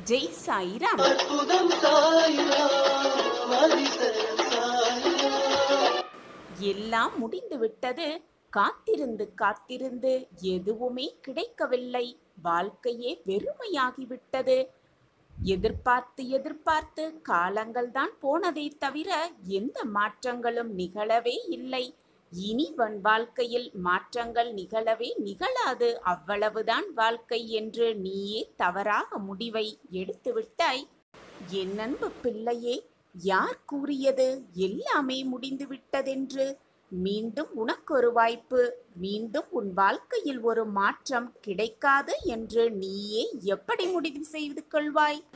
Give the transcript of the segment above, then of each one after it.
ஜெய் சாய்ராம். அற்புதம் சாய்ராம், அதிசயம் சாய்ராம். எல்லாம் முடிந்து விட்டது. காத்திருந்து காத்திருந்து எதுவுமே கிடைக்கவில்லை. வாழ்க்கையே வெறுமையாகிவிட்டது. எதிர்பார்த்து எதிர்பார்த்து காலங்கள் தான் போனதை தவிர எந்த மாற்றங்களும் நிகழவே இல்லை. இனி வாழ்க்கையில் மாற்றங்கள் நிகழவே நிகழாது, அவ்வளவுதான் வாழ்க்கை என்று நீயே தவறாக முடிவை எடுத்துவிட்டாய். என் அன்பு பிள்ளையே, யார் கூறியது எல்லாமே முடிந்து விட்டதென்று? மீண்டும் உனக்கு ஒரு வாய்ப்பு, மீண்டும் உன் வாழ்க்கையில் ஒரு மாற்றம் கிடைக்காது என்று நீயே எப்படி முடிவு செய்து கொள்வாய்?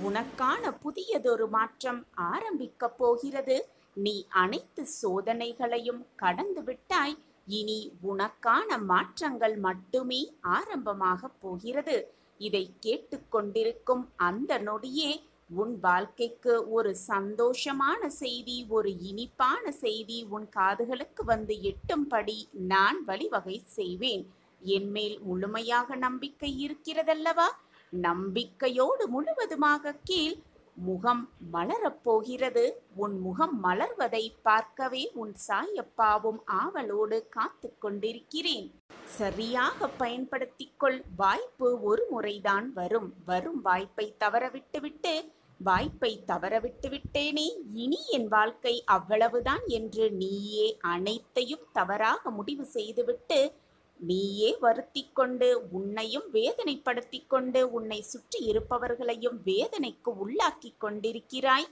உனக்கான புதியதொரு மாற்றம் ஆரம்பிக்கப் போகிறது. நீ அனைத்து சோதனைகளையும் கடந்து விட்டாய். இனி உனக்கான மாற்றங்கள் மட்டுமே ஆரம்பமாகப் போகிறது. இதை கேட்டுக்கொண்டிருக்கும் அந்த நொடியே உன் வாழ்க்கைக்கு ஒரு சந்தோஷமான செய்தி, ஒரு இனிப்பான செய்தி உன் காதுகளுக்கு வந்து எட்டும்படி நான் வழிவகை செய்வேன். என்மேல் முழுமையாக நம்பிக்கை இருக்கிறதல்லவா? நம்பிக்கையோடு முழுவதுமாக கீழ். முகம் மலரப்போகிறது. உன் முகம் மலர்வதை பார்க்கவே உன் சாயப்பாவும் ஆவலோடு காத்து கொண்டிருக்கிறேன். சரியாக பயன்படுத்திக்கொள். வாய்ப்பு ஒரு முறைதான் வரும். வரும் வாய்ப்பை தவறவிட்டு விட்டேனே, இனி என் வாழ்க்கை அவ்வளவுதான் என்று நீயே அனைத்தையும் தவறாக முடிவு செய்துவிட்டு நீயே வருத்தி கொண்டு உன்னையும் வேதனைப்படுத்தி கொண்டு உன்னை சுற்றி இருப்பவர்களையும் வேதனைக்கு உள்ளாக்கி கொண்டிருக்கிறாய்.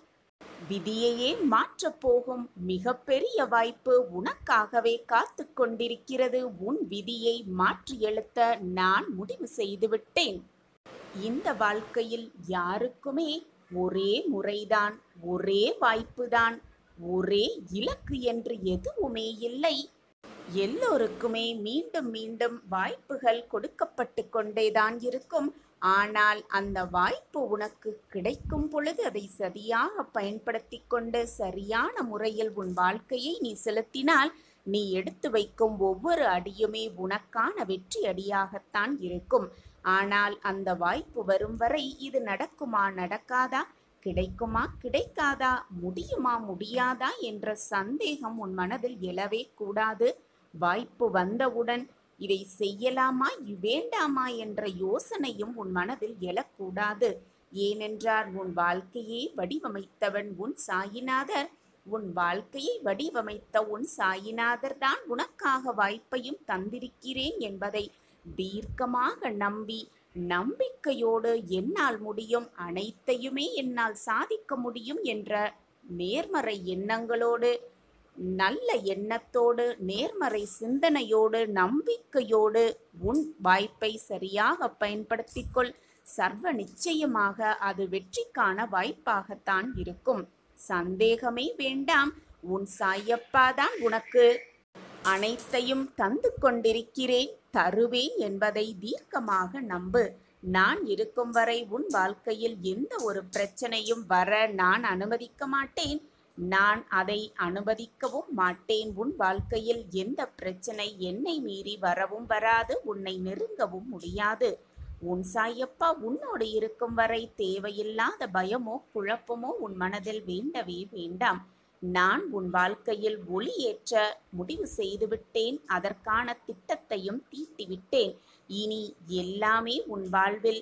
விதியையே மாற்றப் போகும் மிகப்பெரிய வாய்ப்பு உனக்காகவே காத்து கொண்டிருக்கிறது. உன் விதியை மாற்றி எழுத்த நான் முடிவு செய்துவிட்டேன். இந்த வாழ்க்கையில் யாருக்குமே ஒரே முறைதான், ஒரே வாய்ப்புதான், ஒரே இலக்கு என்று எதுவுமே இல்லை. எல்லோருக்குமே மீண்டும் மீண்டும் வாய்ப்புகள் கொடுக்கப்பட்டு கொண்டேதான் இருக்கும். ஆனால் அந்த வாய்ப்பு உனக்கு கிடைக்கும் பொழுது அதை சரியாக பயன்படுத்தி கொண்டு சரியான முறையில் உன் வாழ்க்கையை நீ செலுத்தினால் நீ எடுத்து வைக்கும் ஒவ்வொரு அடியுமே உனக்கான வெற்றி அடியாகத்தான் இருக்கும். ஆனால் அந்த வாய்ப்பு வரும் வரை இது நடக்குமா நடக்காதா, கிடைக்குமா கிடைக்காதா, முடியுமா முடியாதா என்ற சந்தேகம் உன் மனதில் எழவே கூடாது. வாய்ப்பு வந்தவுடன் இதை செய்யலாமா வேண்டாமா என்ற யோசனையும் உன் மனதில் எழக்கூடாது. ஏனென்றால் உன் வாழ்க்கையை வடிவமைத்தவன் உன் சாயிநாதர். உன் வாழ்க்கையை வடிவமைத்த உன் சாயிநாதர் தான் உனக்காக வாய்ப்பையும் தந்திருக்கிறேன் என்பதை தீர்க்கமாக நம்பி நம்பிக்கையோடு என்னால் முடியும், அனைத்தையுமே என்னால் சாதிக்க முடியும் என்ற நேர்மறை எண்ணங்களோடு, நல்ல எண்ணத்தோடு, நேர்மறை சிந்தனையோடு, நம்பிக்கையோடு உன் வாய்ப்பை சரியாக பயன்படுத்திக்கொள். சர்வ நிச்சயமாக அது வெற்றிக்கான வாய்ப்பாகத்தான் இருக்கும். சந்தேகமே வேண்டாம். உன் சாயப்பா தான் உனக்கு அனைத்தையும் தந்து கொண்டிருக்கிறேன், தருவேன் என்பதை தீர்க்கமாக நம்பு. நான் இருக்கும் வரை உன் வாழ்க்கையில் எந்த ஒரு பிரச்சனையும் வர நான் அனுமதிக்க மாட்டேன். நான் அதை அனுமதிக்கவும் மாட்டேன். உன் வாழ்க்கையில் எந்த பிரச்சனை என்னை மீறி வரவும் வராது, உன்னை நெருங்கவும் முடியாது. உன் சாயப்பா உன்னோடு இருக்கும் வரை தேவையில்லாத பயமோ குழப்பமோ உன் மனதில் வேண்டவே வேண்டாம். நான் உன் வாழ்க்கையில் ஒளியேற்ற முடிவு செய்துவிட்டேன். அதற்கான திட்டத்தையும் தீட்டிவிட்டேன். இனி எல்லாமே உன் வாழ்வில்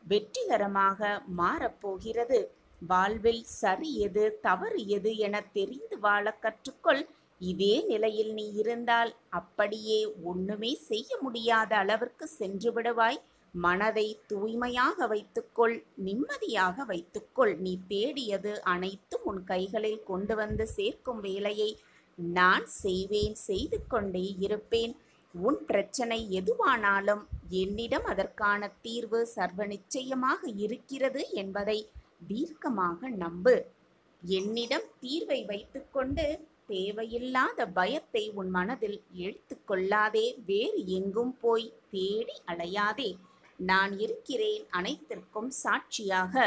வெற்றிகரமாக மாறப்போகிறது. வாழ்வில் சரி எது தவறு எது என தெரிந்து வாழ கற்றுக்கொள். இதே நிலையில் நீ இருந்தால் அப்படியே ஒண்ணுமே செய்ய முடியாத அளவிற்கு சென்று விடுவாய். மனதை தூய்மையாக வைத்துக்கொள், நிம்மதியாக வைத்துக்கொள். நீ தேடியது அனைத்தும் உன் கைகளில் கொண்டு வந்து சேர்க்கும் வேலையை நான் செய்வேன், செய்து கொண்டே இருப்பேன். உன் பிரச்சனை எதுவானாலும் என்னிடம் அதற்கான தீர்வு சர்வ நிச்சயமாக இருக்கிறது என்பதை தீர்க்கமாக நம்பு. என்னிடம் தீர்வை வைத்துக்கொண்டு தேவையில்லாத பயத்தை உன் மனதில் இழுத்து கொள்ளாதே. வேறு எங்கும் போய் தேடி அலையாதே. நான் இருக்கிறேன் அனைத்திற்கும் சாட்சியாக.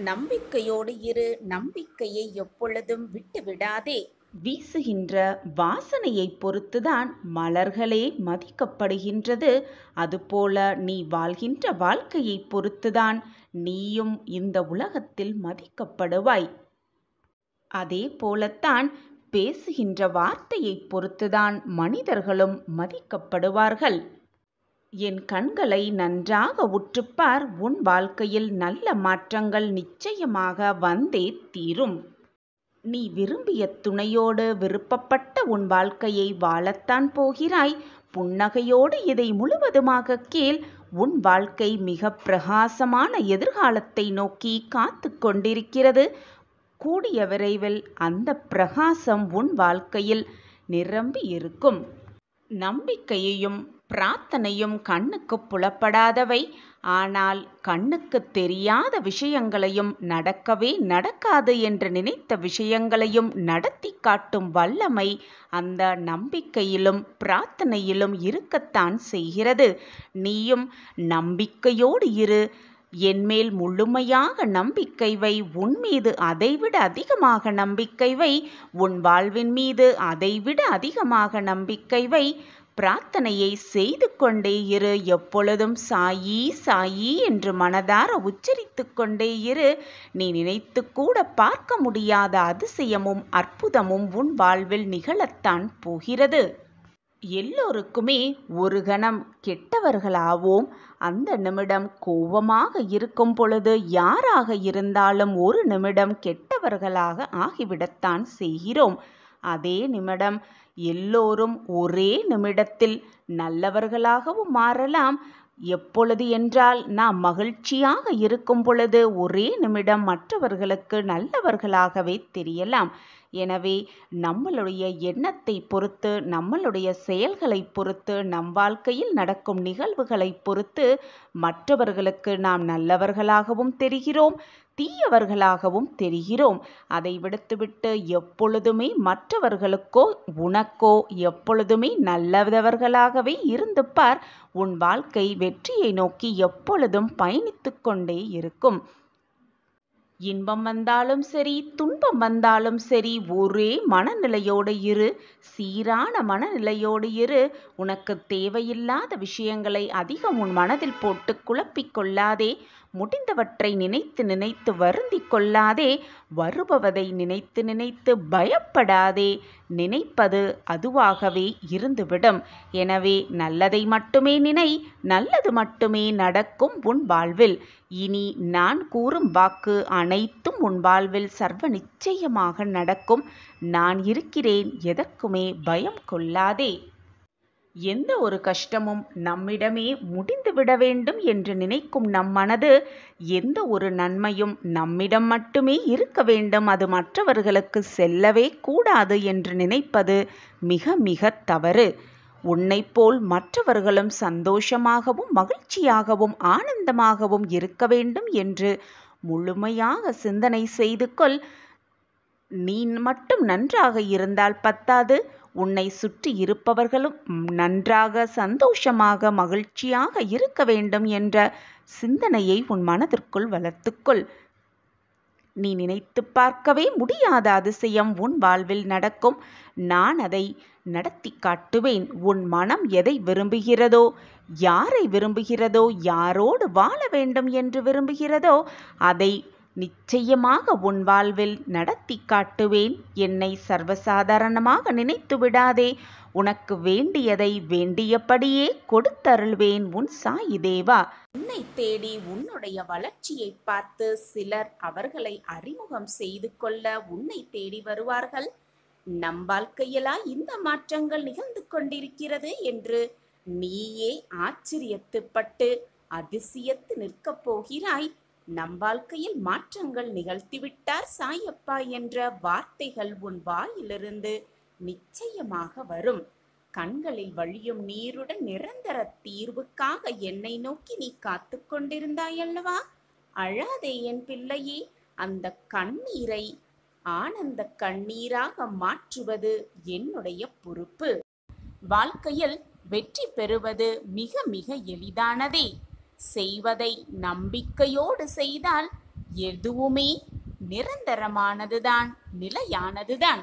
நம்பிக்கையோடு இரு. நம்பிக்கையை எப்பொழுதும் விட்டு விடாதே. வீசுகின்ற வாசனையை பொறுத்துதான் மலர்களே மதிக்கப்படுகின்றது. அதுபோல நீ வாழ்கின்ற வாழ்க்கையை பொறுத்துதான் நீயும் இந்த உலகத்தில் மதிக்கப்படுவாய். அதே போலத்தான் பேசுகின்ற வார்த்தையை பொறுத்துதான் மனிதர்களும் மதிக்கப்படுவார்கள். என் கண்களை நன்றாக உற்றுப்பார், உன் வாழ்க்கையில் நல்ல மாற்றங்கள் நிச்சயமாக வந்தே தீரும். நீ விரும்பிய துணையோடு விருப்பப்பட்ட உன் வாழ்க்கையை வாழத்தான் போகிறாய். புன்னகையோடு இதை முழுவதுமாக கேள். உன் வாழ்க்கை மிக பிரகாசமான எதிர்காலத்தை நோக்கி காத்து கொண்டிருக்கிறது. கூடிய விரைவில் அந்த பிரகாசம் உன் வாழ்க்கையில் நிரம்பி இருக்கும். நம்பிக்கையையும் பிரார்த்தனையும் கண்ணுக்கு புலப்படாதவை. ஆனால் கண்ணுக்கு தெரியாத விஷயங்களையும் நடக்கவே நடக்காது என்று நினைத்த விஷயங்களையும் நடத்தி காட்டும் வல்லமை அந்த நம்பிக்கையிலும் பிரார்த்தனையிலும் இருக்கத்தான் செய்கிறது. நீயும் நம்பிக்கையோடு இரு. என்மேல் முழுமையாக நம்பிக்கை வை. உன் மீது அதைவிட அதிகமாக நம்பிக்கை வை. உன் வாழ்வின் மீது அதைவிட அதிகமாக நம்பிக்கை வை. பிரார்த்தனையை செய்து கொண்டே இரு. எப்பொழுதும் சாயி சாயி என்று மனதார உச்சரித்து கொண்டே இரு. நீ நினைத்து கூட பார்க்க முடியாத அதிசயமும் அற்புதமும் உன் வாழ்வில் நிகழத்தான் போகிறது. எல்லோருக்குமே ஒரு கணம் கெட்டவர்களாவோம். அந்த நிமிடம் கோபமாக இருக்கும் பொழுது யாராக இருந்தாலும் ஒரு நிமிடம் கெட்டவர்களாக ஆகிவிடத்தான் செய்கிறோம். அதே நிமிடம் எல்லோரும் ஒரே நிமிடத்தில் நல்லவர்களாகவும் மாறலாம். எப்பொழுது என்றால் நாம் மகிழ்ச்சியாக இருக்கும் பொழுது ஒரே நிமிடம் மற்றவர்களுக்கு நல்லவர்களாகவே தெரியலாம். எனவே நம்மளுடைய எண்ணத்தை பொறுத்து, நம்மளுடைய செயல்களை பொறுத்து, நம் வாழ்க்கையில் நடக்கும் நிகழ்வுகளை பொறுத்து மற்றவர்களுக்கு நாம் நல்லவர்களாகவும் தெரிகிறோம், தீயவர்களாகவும் தெரிகிறோம். அதை விடுத்துவிட்டு எப்பொழுதுமே மற்றவர்களுக்கோ உனக்கோ எப்பொழுதுமே நல்லவர்களாகவே இருந்து பார். உன் வாழ்க்கை வெற்றியை நோக்கி எப்பொழுதும் பயணித்து கொண்டே இருக்கும். இன்பம் வந்தாலும் சரி, துன்பம் வந்தாலும் சரி, ஒரே மனநிலையோடு இரு. சீரான மனநிலையோடு இரு. உனக்கு தேவையில்லாத விஷயங்களை அதிகம் உன் மனதில் போட்டு குழப்பிக் கொள்ளாதே. முடிந்தவற்றை நினைத்து நினைத்து வருந்தி கொள்ளாதே. வருபவதை நினைத்து நினைத்து பயப்படாதே. நினைப்பது அதுவாகவே இருந்துவிடும். எனவே நல்லதை மட்டுமே நினை. நல்லது மட்டுமே நடக்கும் உன் வாழ்வில். இனி நான் கூறும் வாக்கு அனைத்தும் உன் வாழ்வில் சர்வ நிச்சயமாக நடக்கும். நான் இருக்கிறேன், எதற்குமே பயம் கொள்ளாதே. எந்த ஒரு கஷ்டமும் நம்மிடமே முடிந்துவிட வேண்டும் என்று நினைக்கும் நம் மனது எந்த ஒரு நன்மையும் நம்மிடம் மட்டுமே இருக்க வேண்டும், அது மற்றவர்களுக்கு செல்லவே கூடாது என்று நினைப்பது மிக மிக தவறு. உன்னைப் போல் மற்றவர்களும் சந்தோஷமாகவும் மகிழ்ச்சியாகவும் ஆனந்தமாகவும் இருக்க வேண்டும் என்று முழுமையாக சிந்தனை செய்து கொள். நீ மட்டும் நன்றாக இருந்தால் பத்தாது, உன்னை சுற்றி இருப்பவர்களும் நன்றாக சந்தோஷமாக மகிழ்ச்சியாக இருக்க வேண்டும் என்ற சிந்தனையை உன் மனதிற்குள் வளர்த்துக்கொள். நீ நினைத்து பார்க்கவே முடியாத அதிசயம் உன் வாழ்வில் நடக்கும். நான் அதை நடத்தி காட்டுவேன். உன் மனம் எதை விரும்புகிறதோ, யாரை விரும்புகிறதோ, யாரோடு வாழ வேண்டும் என்று விரும்புகிறதோ அதை நிச்சயமாக உன் வாழ்வில் நடத்தி காட்டுவேன். என்னை சர்வசாதாரணமாக நினைத்து விடாதே. உனக்கு வேண்டியதை வேண்டியபடியே கொடுத்தருள்வேன் உன் சாயி தேவா. உன்னை தேடி உன்னுடைய வளர்ச்சியை பார்த்து சிலர் அவர்களை அறிமுகம் செய்து கொள்ள உன்னை தேடி வருவார்கள். நம் வாழ்க்கையிலா இந்த மாற்றங்கள் நிகழ்ந்து கொண்டிருக்கிறது என்று நீயே ஆச்சரியத்துப்பட்டு அதிசயத்து நிற்கப் போகிறாய். நம் வாழ்க்கையில் மாற்றங்கள் நிகழ்த்திவிட்டார் சாயப்பா என்ற வார்த்தைகள் உன் வாயிலிருந்து நிச்சயமாக வரும். கண்களில் வழியும் நீருடன் நிரந்தர தீர்வுக்காக என்னை நோக்கி நீ காத்து கொண்டிருந்தாய் அல்லவா? அழாதே என் பிள்ளையே. அந்த கண்ணீரை ஆனந்த கண்ணீராக மாற்றுவது என்னுடைய பொறுப்பு. வாழ்க்கையில் வெற்றி பெறுவது மிக மிக எளிதானதே. செய்வதை நம்பிக்கையோடு செய்தால் எதுவுமே நிரந்தரமானதுதான், நிலையானதுதான்.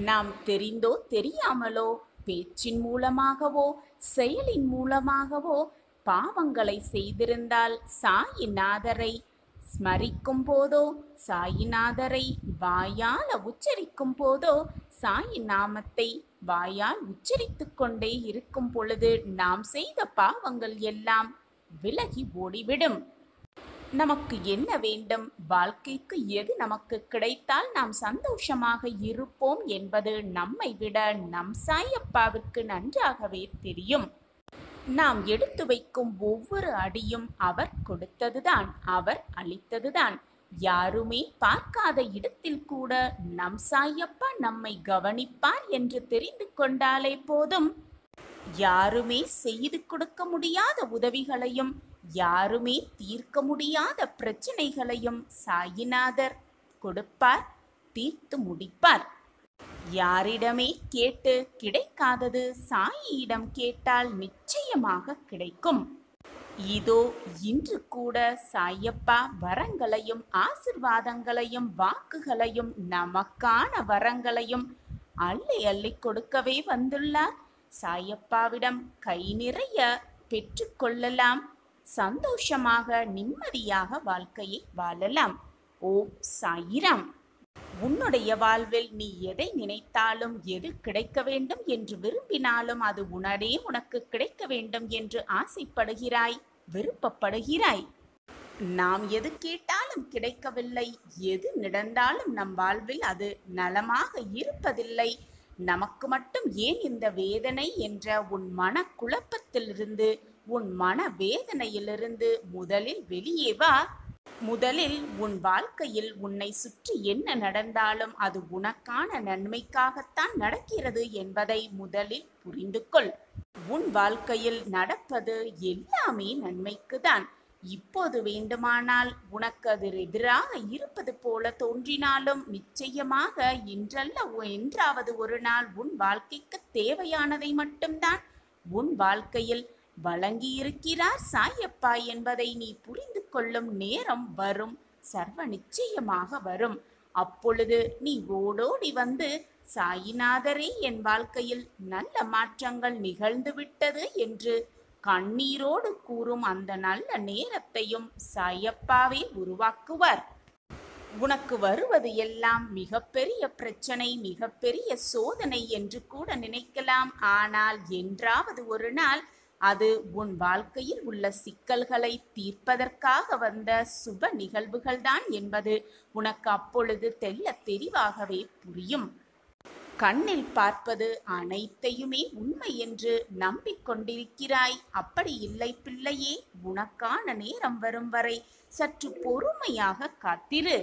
நாம் தெரிந்தோ தெரியாமலோ பேச்சின் மூலமாகவோ செயலின் மூலமாகவோ பாவங்களை செய்திருந்தால் சாயிநாதரை ஸ்மரிக்கும் போதோ, சாயிநாதரை வாயால் உச்சரிக்கும் போதோ, சாயி நாமத்தை வாயால் உச்சரித்துக் கொண்டே இருக்கும் பொழுது நாம் செய்த பாவங்கள் எல்லாம் விலகி ஓடிவிடும். நமக்கு என்ன வேண்டும், வாழ்க்கைக்கு எது நமக்கு கிடைத்தால் நாம் சந்தோஷமாக இருப்போம் என்பது நம்மை விட நம் சாயப்பாவிற்கு நன்றாகவே தெரியும். நாம் எடுத்து வைக்கும் ஒவ்வொரு அடியும் அவர் கொடுத்ததுதான், அவர் அளித்ததுதான். யாருமே பார்க்காத இடத்தில் கூட நம் சாயப்பா நம்மை கவனிப்பார் என்று தெரிந்து கொண்டாலே போதும். யாருமே செய்து கொடுக்க முடியாத உதவிகளையும், யாருமே தீர்க்க முடியாத பிரச்சனைகளையும் சாயிநாதர் கொடுப்பார், தீர்த்து முடிப்பார். யாரிடமே கேட்டு கிடைக்காதது சாயியிடம் கேட்டால் நிச்சயமாக கிடைக்கும். இதோ இன்று கூட சாயப்பா வரங்களையும் ஆசிர்வாதங்களையும் வாக்குகளையும் நமக்கான வரங்களையும் அள்ளி அள்ளி கொடுக்கவே வந்துள்ளார். சாயப்பாவிடம் கை நிறைய பெற்றுக்கொள்ளலாம். சந்தோஷமாக நிம்மதியாக வாழ்க்கையை வாழலாம். ஓம் சாயிராம். உன்னுடைய வாழ்வில் நீ எதை நினைத்தாலும், எது கிடைக்க வேண்டும் என்று விரும்பினாலும் அது உடனே உனக்கு கிடைக்க வேண்டும் என்று ஆசைப்படுகிறாய், விருப்பப்படுகிறாய். நாம் எது கேட்டாலும் கிடைக்கவில்லை, எது நடந்தாலும் நம் வாழ்வில் அது நலமாக இருப்பதில்லை. நமக்கு மட்டும் ஏன் இந்த வேதனை என்ற உன் மன குழப்பத்திலிருந்து, உன் மன வேதனையிலிருந்து முதலில் வெளியே வா. முதலில் உன் வாழ்க்கையில் உன்னை சுற்றி என்ன நடந்தாலும் அது உனக்கான நன்மைக்காகத்தான் நடக்கிறது என்பதை முதலில் புரிந்து கொள். உன் வாழ்க்கையில் நடப்பது எல்லாமே நன்மைக்குதான். இப்போது வேண்டுமானால் உனக்கு அது எதிராக இருப்பது போல தோன்றினாலும் நிச்சயமாக இன்றல்ல என்றாவது ஒரு நாள் உன் வாழ்க்கைக்கு தேவையானதை மட்டும்தான் உன் வாழ்க்கையில் வழங்கியிருக்கிறார் சாயப்பா என்பதை நீ புரிந்து கொள்ளும் நேரம் வரும், சர்வ நிச்சயமாக வரும். அப்பொழுது நீ ஓடோடி வந்து சாயிநாதரே என் வாழ்க்கையில் நல்ல மாற்றங்கள் நிகழ்ந்துவிட்டது என்று கண்ணீரோடு கூறும் அந்த நல்ல நேரத்தையும் சாயப்பாவே உருவாக்குவார். உனக்கு வருவது எல்லாம் மிகப்பெரிய பிரச்சனை, மிகப்பெரிய சோதனை என்று கூட நினைக்கலாம். ஆனால் என்றாவது ஒரு நாள் அது உன் வாழ்க்கையில் உள்ள சிக்கல்களை தீர்ப்பதற்காக வந்த சுப நிகழ்வுகள்தான் என்பது உனக்கு அப்பொழுது தெள்ளத் தெளிவாகவே புரியும். கண்ணில் பார்ப்பது அனைத்தையுமே உண்மை என்று நம்பிக்கொண்டிருக்கிறாய். அப்படி இல்லை பிள்ளையே. உனக்கான நேரம் வரும் வரை சற்று பொறுமையாக காத்திரு.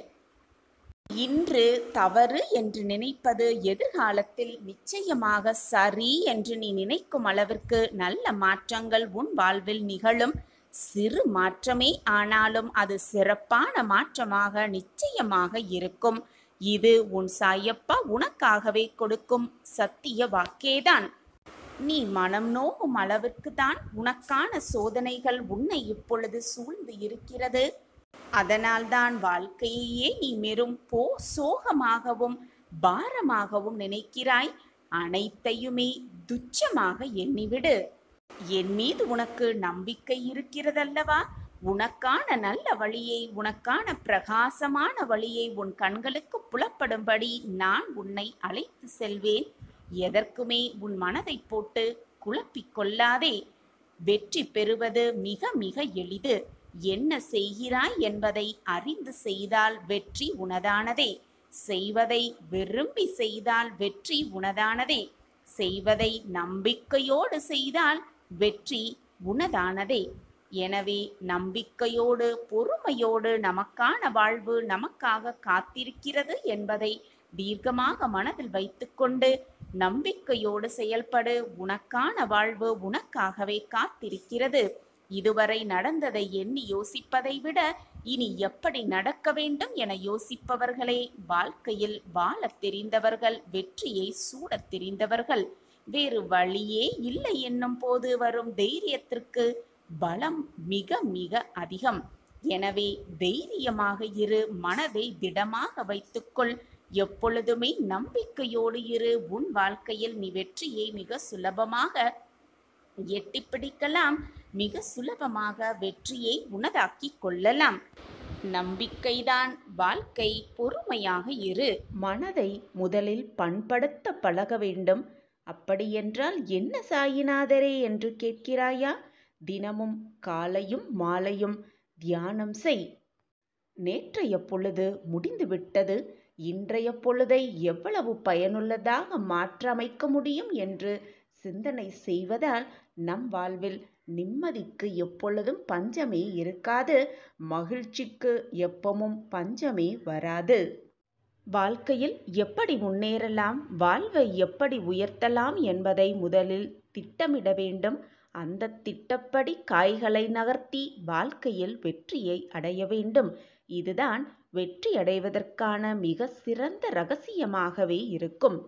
இன்று தவறு என்று நினைப்பது எதிர்காலத்தில் நிச்சயமாக சரி என்று நீ நினைக்கும் அளவிற்கு நல்ல மாற்றங்கள் உன் வாழ்வில் நிகழும். சிறு மாற்றமே ஆனாலும் அது சிறப்பான மாற்றமாக நிச்சயமாக இருக்கும். இது உன் சாயப்பா உனக்காகவே கொடுக்கும் சத்திய வாக்கேதான். நீ மனம் நோகும் அளவிற்கு தான் உனக்கான சோதனைகள் உன்னை இப்பொழுது சூழ்ந்து இருக்கிறது. அதனால்தான் வாழ்க்கையே நீ வெறும் சோகமாகவும் பாரமாகவும் நினைக்கிறாய். அனைத்தையுமே துச்சமாக எண்ணிவிடு. என் மீது உனக்கு நம்பிக்கை இருக்கிறதல்லவா? உனக்கான நல்ல வழியை, உனக்கான பிரகாசமான வழியை உன் கண்களுக்கு புலப்படும்படி நான் உன்னை அழைத்து செல்வேன். எதற்குமே உன் மனதை போட்டு குழப்பிக் கொள்ளாதே. வெற்றி பெறுவது மிக மிக எளிது. என்ன செய்கிறாய் என்பதை அறிந்து செய்தால் வெற்றி உனதானதே. செய்வதை விரும்பி செய்தால் வெற்றி உனதானதே. செய்வதை நம்பிக்கையோடு செய்தால் வெற்றி உனதானதே. எனவே நம்பிக்கையோடு பொறுமையோடு நமக்கான வாழ்வு நமக்காக காத்திருக்கிறது என்பதை தீர்க்கமாக மனதில் வைத்துக்கொண்டு நம்பிக்கையோடு செயல்படு. உனக்கான வாழ்வு உனக்காகவே காத்திருக்கிறது. இதுவரை நடந்ததை எண்ணி யோசிப்பதை விட இனி எப்படி நடக்க வேண்டும் என யோசிப்பவர்களே வாழ்க்கையில் வாழத் தெரிந்தவர்கள், வெற்றியை சூடத் தெரிந்தவர்கள். வேறு வழியே இல்லை என்னும் போது வரும் தைரியத்திற்கு பலம் மிக மிக அதிகம். எனவே தைரியமாக இரு, மனதை திடமாக வைத்துக்கொள். எப்பொழுதுமே நம்பிக்கையோடு இரு. உன் வாழ்க்கையில் நீ வெற்றியை மிக சுலபமாக எட்டி பிடிக்கலாம். மிக சுலபமாக வெற்றியை உனதாக்கிக் கொள்ளலாம். நம்பிக்கைதான் வாழ்க்கை. பொறுமையாக இரு. மனதை முதலில் பண்படுத்த பழக வேண்டும். அப்படியென்றால் என்ன சாயிநாதரே என்று கேட்கிறாயா? தினமும் காலையும் மாலையும் தியானம் செய். நேற்றைய பொழுது முடிந்துவிட்டது. இன்றைய பொழுதை எவ்வளவு பயனுள்ளதாக மாற்றமைக்க முடியும் என்று சிந்தனை செய்வதால் நம் வாழ்வில் நிம்மதிக்கு எப்பொழுதும் பஞ்சமே இருக்காது. மகிழ்ச்சிக்கு எப்பவும் பஞ்சமே வராது. வாழ்க்கையில் எப்படி முன்னேறலாம், வாழ்வை எப்படி உயர்த்தலாம் என்பதை முதலில் திட்டமிட வேண்டும். அந்த திட்டப்படி காய்களை நகர்த்தி வாழ்க்கையில் வெற்றியை அடைய வேண்டும். இதுதான் வெற்றி அடைவதற்கான மிக சிறந்த ரகசியமாகவே இருக்கும்.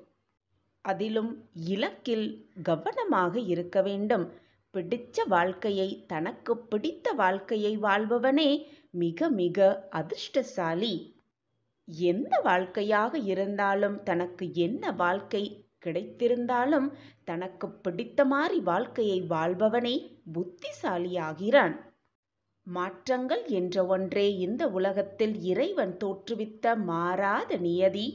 அதிலும் இலக்கில் கவனமாக இருக்க வேண்டும். பிடித்த வாழ்க்கையை, தனக்கு பிடித்த வாழ்க்கையை வாழ்பவனே மிக மிக அதிர்ஷ்டசாலி. எந்த வாழ்க்கையாக இருந்தாலும், தனக்கு என்ன வாழ்க்கை கிடைத்திருந்தாலும், தனக்கு பிடித்த மாதிரி வாழ்க்கையை வாழ்பவனே புத்திசாலியாகிறான். மாற்றங்கள் என்ற ஒன்றே இந்த உலகத்தில் இறைவன் தோற்றுவித்த மாறாத நியதி.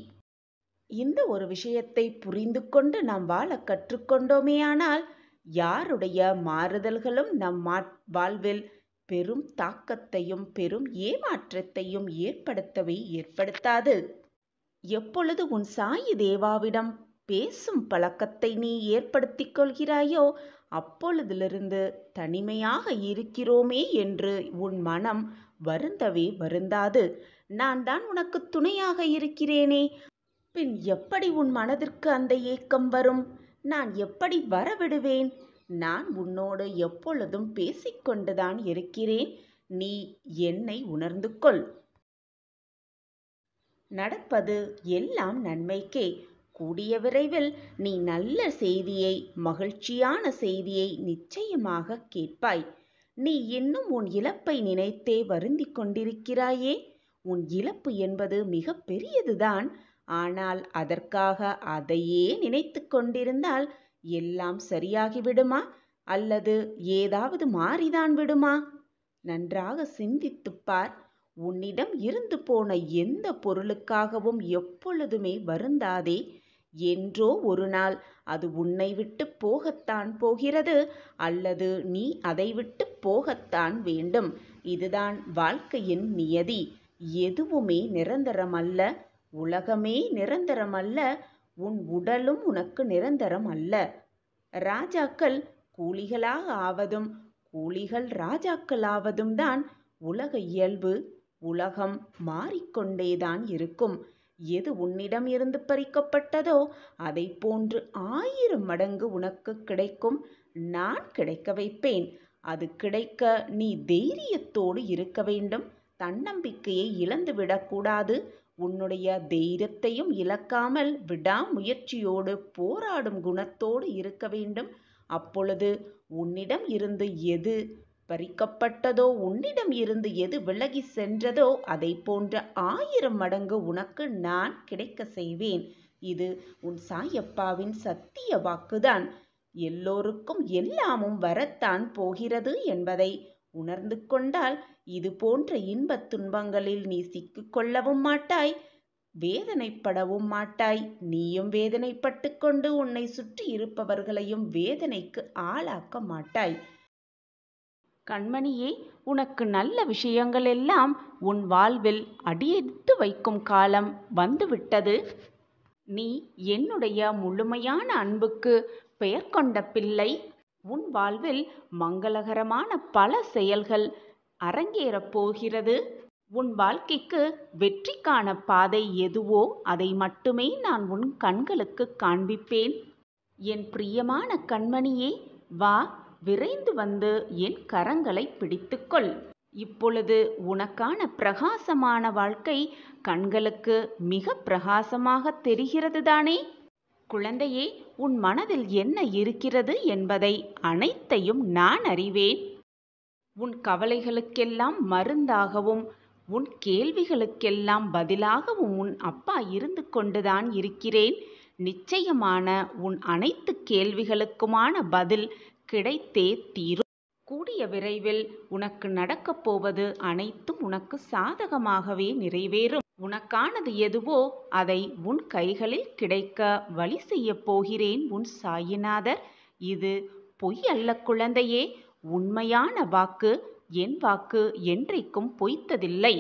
இந்த ஒரு விஷயத்தை புரிந்து கொண்டு நாம் வாழ கற்றுக்கொண்டோமேயானால் யாருடைய மாறுதல்களும் நம் வாழ்வில் பெரும் தாக்கத்தையும் பெரும் ஏமாற்றத்தையும் ஏற்படுத்தாது. எப்பொழுது உன் சாயி தேவாவிடம் பேசும் பழக்கத்தை நீ ஏற்படுத்திக் கொள்கிறாயோ அப்பொழுதிலிருந்து தனிமையாக இருக்கிறோமே என்று உன் மனம் வருந்தவே வருந்தாது. நான் தான் உனக்கு துணையாக இருக்கிறேனே, பின் எப்படி உன் மனதிற்கு அந்த ஏக்கம் வரும்? நான் எப்படி வரவிடுவேன்? நான் உன்னோடு எப்பொழுதும் பேசிக்கொண்டுதான் இருக்கிறேன். நீ என்னை உணர்ந்து கொள். நடப்பது எல்லாம் நன்மைக்கே. கூடிய விரைவில் நீ நல்ல செய்தியை, மகிழ்ச்சியான செய்தியை நிச்சயமாக கேட்பாய். நீ இன்னும் உன் இழப்பை நினைத்தே வருந்திக் கொண்டிருக்கிறாயே. உன் இழப்பு என்பது மிக பெரியதுதான். ஆனால் அதற்காக அதையே நினைத்து கொண்டிருந்தால் எல்லாம் சரியாகிவிடுமா? அல்லது ஏதாவது மாறிதான் விடுமா? நன்றாக சிந்தித்துப் பார். உன்னிடம் இருந்து போன எந்த பொருளுக்காகவும் எப்பொழுதுமே வருந்தாதே. என்றோ ஒரு நாள் அது உன்னை விட்டு போகத்தான் போகிறது, அல்லது நீ அதை விட்டு போகத்தான் வேண்டும். இதுதான் வாழ்க்கையின் நியதி. எதுவுமே நிரந்தரமல்ல. உலகமே நிரந்தரமல்ல. உன் உடலும் உனக்கு நிரந்தரம் அல்ல. ராஜாக்கள் கூலிகளாக ஆவதும் கூலிகள் ராஜாக்கள் ஆவதும் தான் உலக இயல்பு. உலகம் மாறிக்கொண்டேதான் இருக்கும். எது உன்னிடம் இருந்து பறிக்கப்பட்டதோ அதை போன்று 1000 மடங்கு உனக்கு கிடைக்கும். நான் கிடைக்க வைப்பேன். அது கிடைக்க நீ தைரியத்தோடு இருக்க வேண்டும். தன்னம்பிக்கையை இழந்து விடக்கூடாது. உன்னுடைய தைரியத்தையும் இழக்காமல் விடாமுயற்சியோடு போராடும் குணத்தோடு இருக்க வேண்டும். அப்பொழுது உன்னிடம் இருந்து எது பறிக்கப்பட்டதோ, உன்னிடம் இருந்து எது விலகி சென்றதோ அதை போன்ற 1000 மடங்கு உனக்கு நான் கிடைக்க செய்வேன். இது உன் சாயப்பாவின் சத்திய வாக்குதான். எல்லோருக்கும் எல்லாமும் வரத்தான் போகிறது என்பதை உணர்ந்து கொண்டால் இது போன்ற இன்பத் துன்பங்களில் நீ சிக்கிக்கொள்ளவும் மாட்டாய், வேதனைப்படவும் மாட்டாய். நீயும் வேதனைப்பட்டு கொண்டு உன்னை சுற்றி இருப்பவர்களையும் வேதனைக்கு ஆளாக்க மாட்டாய். கண்மணியே, உனக்கு நல்ல விஷயங்கள் எல்லாம் உன் வாழ்வில் அடியெடுத்து வைக்கும் காலம் வந்துவிட்டது. நீ என்னுடைய முழுமையான அன்புக்கு பெயர் கொண்ட பிள்ளை. உன் வாழ்வில் மங்களகரமான பல செயல்கள் அரங்கேறப் போகிறது. உன் வாழ்க்கைக்கு வெற்றிக்கான பாதை எதுவோ அதை மட்டுமே நான் உன் கண்களுக்கு காண்பிப்பேன். என் பிரியமான கண்மணியே, வா, விரைந்து வந்து என் கரங்களை பிடித்துக்கொள். இப்பொழுது உனக்கான பிரகாசமான வாழ்க்கை கண்களுக்கு மிக பிரகாசமாக தெரிகிறது தானே? குழந்தையே, உன் மனதில் என்ன இருக்கிறது என்பதை அனைத்தையும் நான் அறிவேன். உன் கவலைகளுக்கெல்லாம் மருந்தாகவும் உன் கேள்விகளுக்கெல்லாம் பதிலாகவும் உன் அப்பா இருந்து கொண்டுதான் இருக்கிறேன். நிச்சயமான உன் அனைத்து கேள்விகளுக்குமான பதில் கிடைத்தே தீரும். கூடிய விரைவில் உனக்கு நடக்கப் போவது அனைத்தும் உனக்கு சாதகமாகவே நிறைவேறும். உனக்கானது எதுவோ அதை உன் கைகளில் கிடைக்க வழி செய்யப் போகிறேன் உன் சாயிநாதர். இது பொய் அல்ல குழந்தையே, உண்மையான வாக்கு. என் வாக்கு என்றைக்கும் பொய்த்ததில்லை.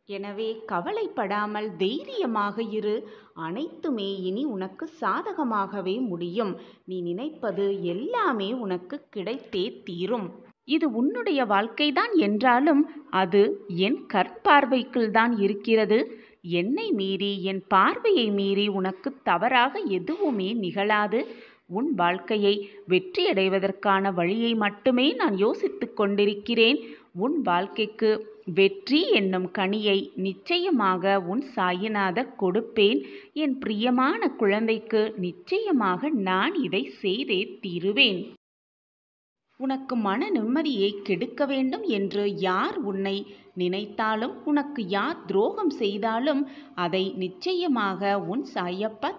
எனவே கவலைப்படாமல் தைரியமாக இரு. அனைத்துமே இனி உனக்கு சாதகமாகவே முடியும். நீ நினைப்பது எல்லாமே உனக்கு கிடைத்தே தீரும். இது உன்னுடைய வாழ்க்கைதான் என்றாலும் அது என் கற்பார்வைக்குள் தான் இருக்கிறது. என்னை மீறி, என் பார்வையை மீறி உனக்கு தவறாக எதுவுமே நிகழாது. உன் வாழ்க்கையை வெற்றியடைவதற்கான வழியை மட்டுமே நான் யோசித்துக் கொண்டிருக்கிறேன். உன் வாழ்க்கைக்கு வெற்றி என்னும் கனியை நிச்சயமாக உன் சாயிநாதர் கொடுப்பேன். என் பிரியமான குழந்தைக்கு நிச்சயமாக நான் இதை செய்தே தீருவேன். உனக்கு மன நிம்மதியை கெடுக்க வேண்டும் என்று யார் உன்னை நினைத்தாலும், உனக்கு யார் துரோகம் செய்தாலும் அதை நிச்சயமாக உன் சாயப்பா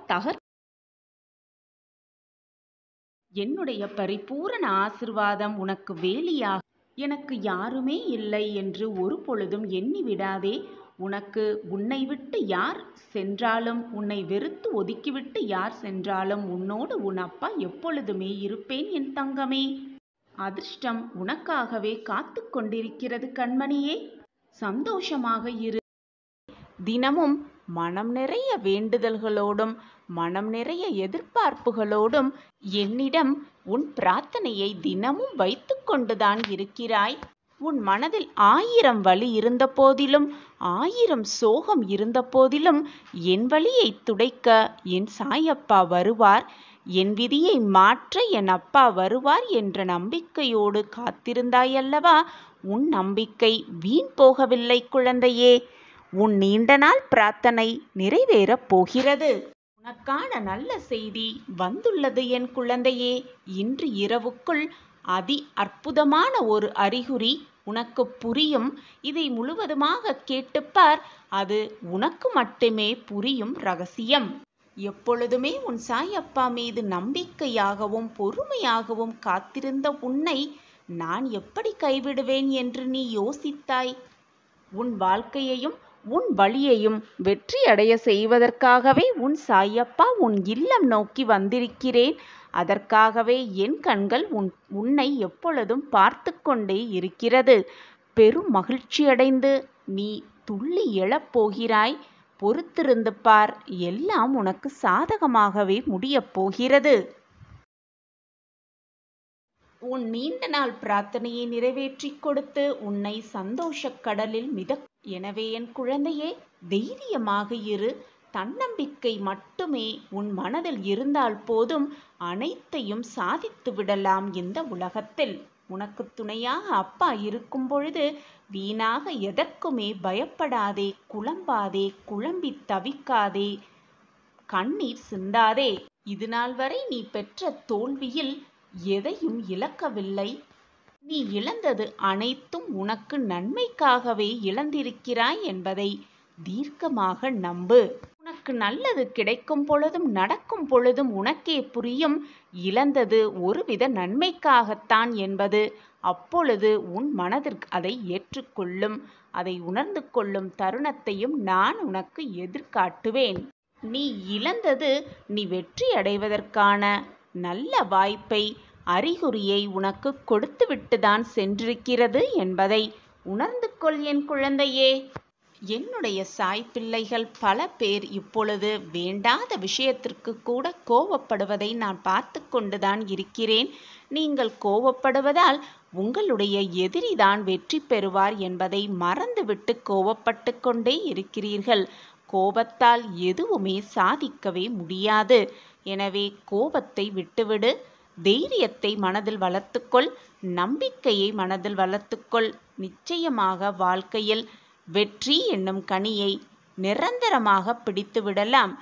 என்னுடைய பரிபூரண ஆசிர்வாதம் உனக்கு வேலியாக. எனக்கு யாருமே இல்லை என்று ஒரு பொழுதும் எண்ணி விடாதே. உன்னை விட்டு யார் சென்றாலும், உன்னை வெறுத்து ஒதுக்கிவிட்டு யார் சென்றாலும் உன்னோடு உன் அப்பா எப்பொழுதுமே இருப்பேன் என் தங்கமே. அதிர்ஷ்டம் உனக்காகவே காத்து கொண்டிருக்கிறது கண்மணியே. சந்தோஷமாக இரு. தினமும் மனம் நிறைய வேண்டுதல்களோடும் மனம் நிறைய எதிர்பார்ப்புகளோடும் என்னிடம் உன் பிரார்த்தனையை தினமும் வைத்து கொண்டுதான் இருக்கிறாய். உன் மனதில் 1000 வலி இருந்த போதிலும், 1000 சோகம் இருந்த போதிலும் என் வலியை துடைக்க என் சாயப்பா வருவார். என் விதியை மாற்ற என் அப்பா வருவார் என்ற நம்பிக்கையோடு காத்திருந்தாயல்லவா? உன் நம்பிக்கை வீண் போகவில்லை குழந்தையே. உன் நீண்ட நாள் பிரார்த்தனை நிறைவேறப் போகிறது. உனக்கான நல்ல செய்தி வந்துள்ளது என் குழந்தையே. இன்று இரவுக்குள் அதி அற்புதமான ஒரு அறிகுறி உனக்கு புரியும். இதை முழுவதுமாக கேட்டுப்பார். அது உனக்கு மட்டுமே புரியும் ரகசியம். எப்பொழுதுமே உன் சாயப்பா மீது நம்பிக்கையாகவும் பொறுமையாகவும் காத்திருந்த உன்னை நான் எப்படி கைவிடுவேன் என்று நீ யோசித்தாய்? உன் வாழ்க்கையையும் உன் வழியையும் வெற்றி அடைய செய்வதற்காகவே உன் சாயப்பா உன் இல்லம் நோக்கி வந்திருக்கிறேன். அதற்காகவே என் கண்கள் உன்னை எப்பொழுதும் பார்த்து கொண்டே இருக்கிறது. பெரும் மகிழ்ச்சியடைந்து நீ துள்ளி எழப்போகிறாய். பொறுத்திருந்து பார், எல்லாம் உனக்கு சாதகமாகவே முடியப் போகிறது. உன் நீண்ட நாள் பிரார்த்தனையை நிறைவேற்றி கொடுத்து உன்னை சந்தோஷக் கடலில் எனவே என் குழந்தையே, தைரியமாக இரு. தன்னம்பிக்கை மட்டுமே உன் மனதில் இருந்தால் போதும், அனைத்தையும் சாதித்து விடலாம் இந்த உலகத்தில். உனக்கு துணையாக அப்பா இருக்கும் பொழுது வீணாக எதற்குமே பயப்படாதே, குழம்பாதே, குழம்பி தவிக்காதே, கண்ணீர் சிந்தாதே. இதுநாள் வரை நீ பெற்ற தோல்வியில் எதையும் இழக்கவில்லை. நீ இழந்தது அனைத்தும் உனக்கு நன்மைக்காகவே இழந்திருக்கிறாய் என்பதை தீர்க்கமாக நம்பு. உனக்கு நல்லது கிடைக்கும் பொழுதும் நடக்கும் பொழுதும் உனக்கே புரியும், இழந்தது ஒருவித நன்மைக்காகத்தான் என்பது. அப்பொழுது உன் மனதிற்கு அதை ஏற்றுக்கொள்ளும். அதை உணர்ந்து கொள்ளும் தருணத்தையும் நான் உனக்கு எதிர்காட்டுவேன். நீ இழந்தது நீ வெற்றி அடைவதற்கான நல்ல வாய்ப்பை, அறிகுறியை உனக்கு கொடுத்துவிட்டுதான் சென்றிருக்கிறது என்பதை உணர்ந்து கொள் என் குழந்தையே. என்னுடைய சாய் பிள்ளைகள் பல பேர் இப்பொழுது வேண்டாத விஷயத்திற்கு கூட கோபப்படுவதை நான் பார்த்து கொண்டுதான் இருக்கிறேன். நீங்கள் கோபப்படுவதால் உங்களுடைய எதிரிதான் வெற்றி பெறுவார் என்பதை மறந்துவிட்டு கோபப்பட்டு கொண்டே இருக்கிறீர்கள். கோபத்தால் எதுவுமே சாதிக்கவே முடியாது. எனவே கோபத்தை விட்டுவிடு. தைரியத்தை மனதில் வளர்த்துக்கொள். நம்பிக்கையை மனதில் வளர்த்துக்கொள். நிச்சயமாக வாழ்க்கையில் வெற்றி என்னும் கனியை நிரந்தரமாக பிடித்து விடலாம்.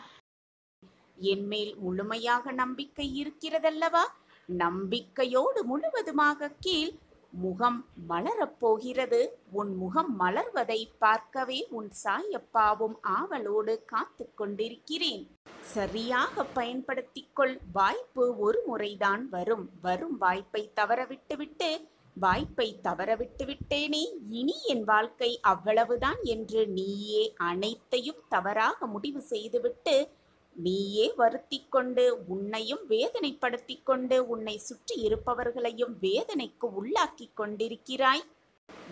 என்மேல் முழுமையாக நம்பிக்கை இருக்கிறதல்லவா? நம்பிக்கையோடு முழுவதுமாக கீழ். முகம் மலரப்போகிறது. உன் முகம் மலர்வதை பார்க்கவே உன் சாயப்பாவும் ஆவலோடு காத்து கொண்டிருக்கிறேன். சரியாக பயன்படுத்திக்கொள். வாய்ப்பு ஒரு முறைதான் வரும். வரும் வாய்ப்பை தவற விட்டுவிட்டு வாய்ப்பை தவறவிட்டு விட்டேனே, இனி என் வாழ்க்கை அவ்வளவுதான் என்று நீயே அனைத்தையும் தவறாக முடிவு செய்துவிட்டு நீயே வருத்திக் கொண்டு உன்னையும் வேதனைப்படுத்திக் கொண்டு உன்னை சுற்றி இருப்பவர்களையும் வேதனைக்கு உள்ளாக்கிக் கொண்டிருக்கிறாய்.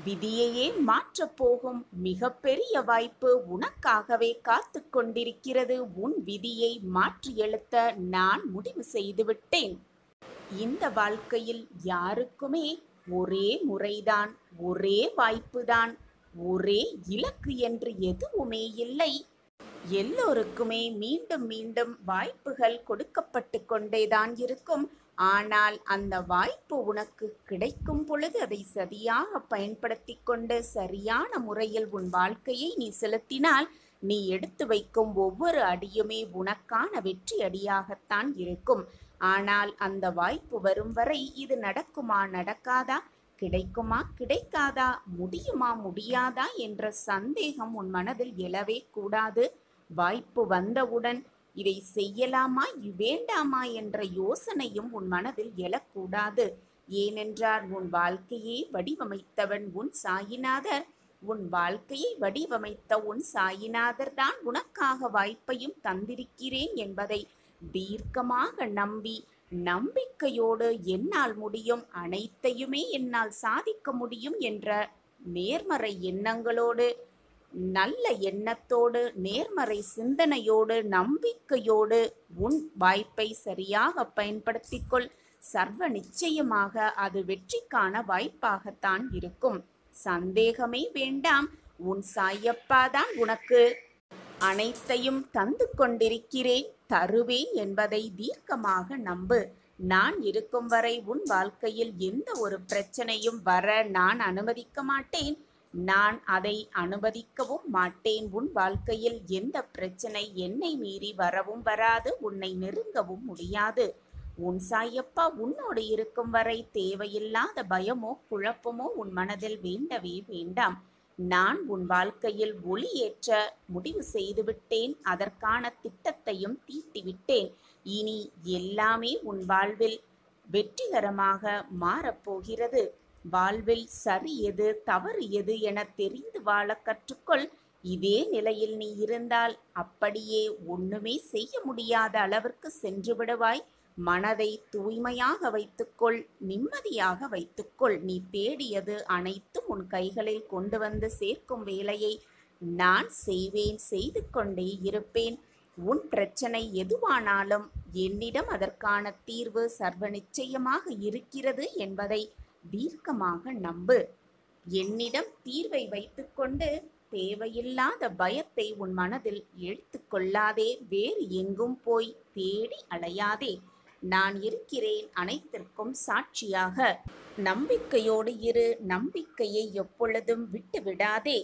விதியையே மாற்றப் போகும் மிகப்பெரிய வாய்ப்பு உனக்காகவே காத்து கொண்டிருக்கிறது. உன் விதியை மாற்றி எழுத்த நான் முடிவு செய்துவிட்டேன். இந்த வாழ்க்கையில் யாருக்குமே ஒரே முறைதான், ஒரே வாய்ப்புதான், ஒரே இலக்கு என்று எதுவுமே இல்லை. எல்லோருக்குமே மீண்டும் மீண்டும் வாய்ப்புகள் கொடுக்கப்பட்டு கொண்டேதான் இருக்கும். ஆனால் அந்த வாய்ப்பு உனக்கு கிடைக்கும் பொழுது அதை சரியாக பயன்படுத்தி கொண்டு சரியான முறையில் உன் வாழ்க்கையை நீ செலுத்தினால் நீ எடுத்து வைக்கும் ஒவ்வொரு அடியுமே உனக்கான வெற்றி அடியாகத்தான் இருக்கும். ஆனால் அந்த வாய்ப்பு வரும் வரை இது நடக்குமா நடக்காதா, கிடைக்குமா கிடைக்காதா, முடியுமா முடியாதா என்ற சந்தேகம் உன் மனதில் எழவே கூடாது. வாய்ப்பு வந்தவுடன் இதை செய்யலாமா வேண்டாமா என்ற யோசனையும் உன் மனதில் எழக்கூடாது. ஏனென்றால் உன் வாழ்க்கையை வடிவமைத்தவன் உன் சாயிநாதர். உன் வாழ்க்கையை வடிவமைத்த உன் சாயிநாதர் தான் உனக்காக வாய்ப்பையும் தந்திருக்கிறேன் என்பதை தீர்க்கமாக நம்பி நம்பிக்கையோடு என்னால் முடியும், அனைத்தையுமே என்னால் சாதிக்க முடியும் என்ற நேர்மறை எண்ணங்களோடு, நல்ல எண்ணத்தோடு, நேர்மறை சிந்தனையோடு, நம்பிக்கையோடு உன் வாய்ப்பை சரியாக பயன்படுத்திக்கொள். சர்வ நிச்சயமாக அது வெற்றிக்கான வாய்ப்பாகத்தான் இருக்கும். சந்தேகமே வேண்டாம். உன் சாயப்பா தான் உனக்கு அனைத்தையும் தந்து கொண்டிருக்கிறேன், தருவேன் என்பதை தீர்க்கமாக நம்பு. நான் இருக்கும் வரை உன் வாழ்க்கையில் எந்த ஒரு பிரச்சனையும் வர நான் அனுமதிக்க மாட்டேன். நான் அதை அனுமதிக்கவும் மாட்டேன். உன் வாழ்க்கையில் எந்த பிரச்சனை என்னை மீறி வரவும் வராது, உன்னை நெருங்கவும் முடியாது. உன் சாயப்பா உன்னோடு இருக்கும் வரை தேவையில்லாத பயமோ குழப்பமோ உன் மனதில் வேண்டவே வேண்டாம். நான் உன் வாழ்க்கையில் ஒளியேற்ற முடிவு செய்துவிட்டேன். அதற்கான திட்டத்தையும் தீட்டிவிட்டேன். இனி எல்லாமே உன் வாழ்வில் வெற்றிகரமாக மாறப்போகிறது. வாழ்வில் சரி எது தவறு எது என தெரிந்து வாழ கற்றுக்கொள். இதே நிலையில் நீ இருந்தால் அப்படியே ஒண்ணுமே செய்ய முடியாத அளவிற்கு சென்று விடுவாய். மனதை தூய்மையாக வைத்துக்கொள், நிம்மதியாக வைத்துக்கொள். நீ தேடியது அனைத்தும் உன் கைகளில் கொண்டு வந்து சேர்க்கும் வேலையை நான் செய்வேன், செய்து கொண்டே இருப்பேன். உன் பிரச்சனை எதுவானாலும் என்னிடம் அதற்கான தீர்வு சர்வ நிச்சயமாக இருக்கிறது என்பதை தீர்க்கமாக நம்பு. என்னிடம் தீர்வை வைத்துக்கொண்டு தேவையில்லாத பயத்தை உன் மனதில் எடுத்துக்கொள்ளாதே. வேறு எங்கும் போய் தேடி அலையாதே. நான் இருக்கிறேன் அனைத்திற்கும் சாட்சியாக. நம்பிக்கையோடு இரு. நம்பிக்கையை எப்பொழுதும் விட்டு விடாதே.